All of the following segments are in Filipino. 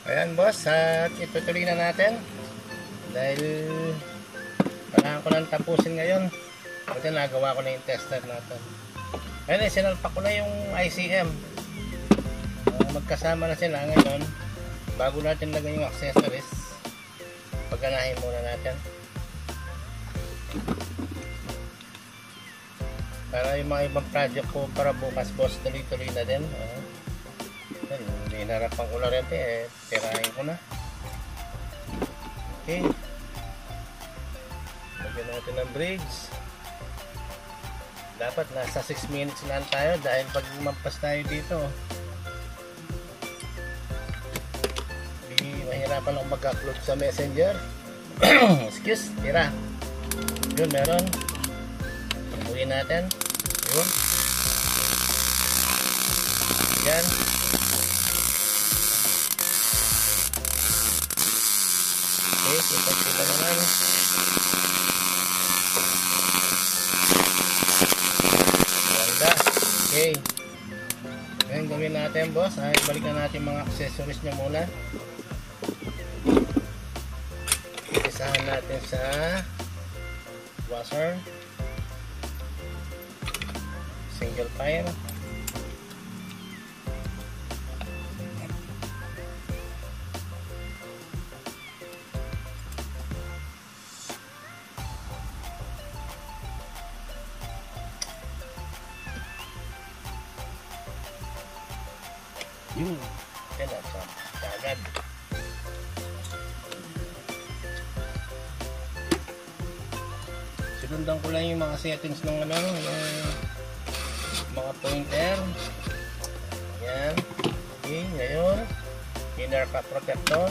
Ayan boss, at itutuloy na natin dahil kailangan ko nang tapusin ngayon kasi nagawa ko na yung tester natin. Ayan, sinalpak ko na yung ICM. Magkasama na sila ngayon. Bago natin lagay yung accessories, pagganahin muna natin para yung mga ibang project ko para bukas boss tuloy-tuloy na din. Hindi harapan ko na rin tirahin ko na. Okay, lagyan natin ng bridge. Dapat nasa 6 minutes lang tayo dahil pag mampas tayo dito mahirapan ako mag-upload sa messenger. Excuse, tira yun, meron. Pagbuhin natin yun, yan. Okay, kita naman. Ganda. Okay, ngayon gawin natin boss ay balik na natin mga accessories nya muna. Isahan natin sa washer, single file. Yun, kailan sa agad. Sinundan ko lang yung mga settings ng ano, yung mga pointer. Yan. Okay, ngayon inner cap protector.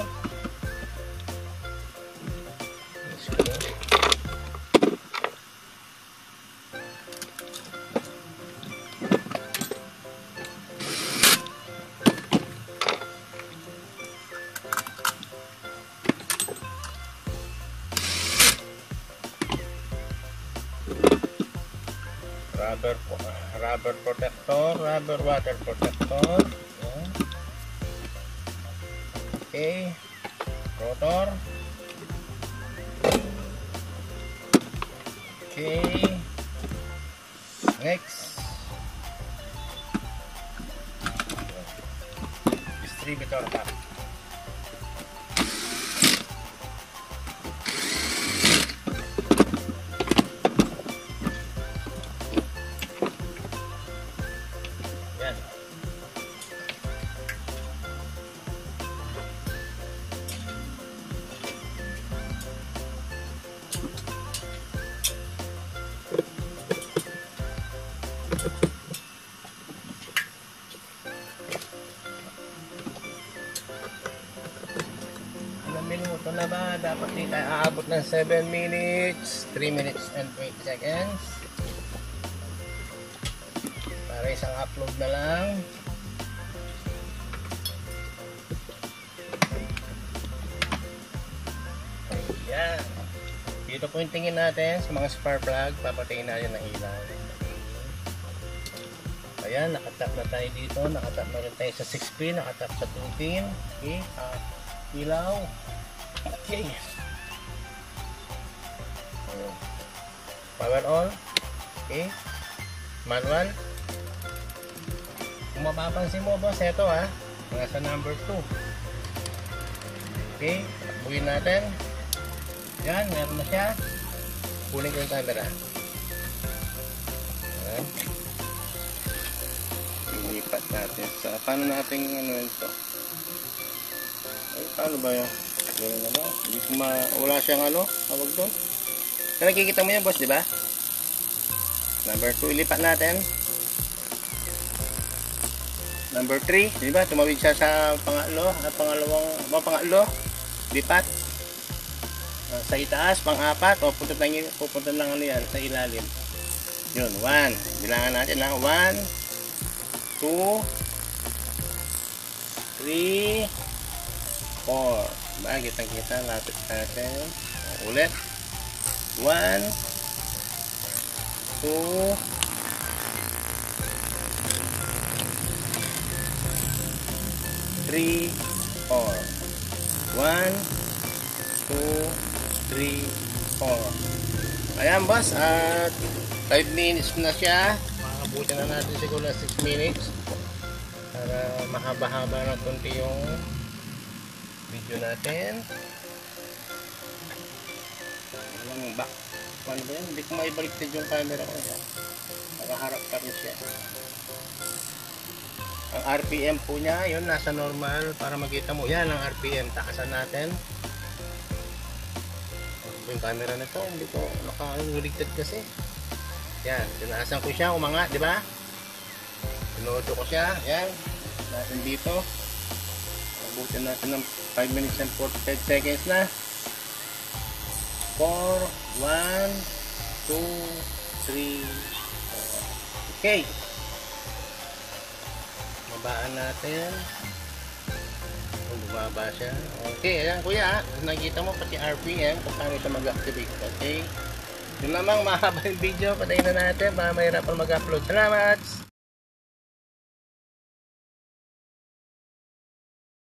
Rubber protector, rubber water protector. Yan. Okay, rotor. Okay, next distributor cap. Minuto na ba? Dapat di tayo aabot ng 7 minutes, 3 minutes and 20 seconds para isang upload na lang. Ayan, dito po yung tingin natin sa mga spark plug. Papatayin natin ng ilaw. Ayan, nakatap na tayo dito, nakatap na rin tayo sa 6 pin, nakatap sa 2 pin. Okay, ilaw. Okay, power on. Okay, manual. Kung mapapansin mo boss, ito nasa number 2. Okay, takbuhin natin. Yan, meron na siya. Kunin ko yung camera. Ayan. Ilipat natin sa paano natin ito. Ay, paano ba yun? Hindi ko wala siyang tawag doon. So, nakikita mo yan boss, di ba? Number 2, ilipat natin. Number 3, di ba? Tumawid siya sa pangatlo. Lipat. Sa itaas, pang-apat. O, pupunta lang yan, sa ilalim. Yun, 1. Bilangan natin lang. 1, 2, 3, 4. Diba? Kitang-kita. Lapit natin. Ulit. 1, 2, 3, 4. 1, 2, 3, 4. Ayan boss, at 5 minutes na siya. Makabuti na natin siguro na 6 minutes para mahaba-haba ng konti yung video natin. Alam back. Paano ba yan? Hindi ko maibaliktad yung camera ko. Nakaharap pa rin siya. Ang RPM po niya, yun, nasa normal para makita mo. Yan ang RPM. Takasan natin. Yung camera na to, hindi ko nakaligtad kasi. Yan, tinaasan ko siya, umangat, di ba? Pinuto ko siya, yan. Natin dito. Abutin natin ng 5 minutes and 45 seconds na. 4, 1, 2, 3, 4. Okay. Babaan natin. Bumaba siya. Okay, ayan kuya. Nakikita mo pati RPM kung paano siya mag-activate. Okay. Yun lamang, mahaba yung video. Patayin na natin. Baka mahirapan mag-upload. Salamat!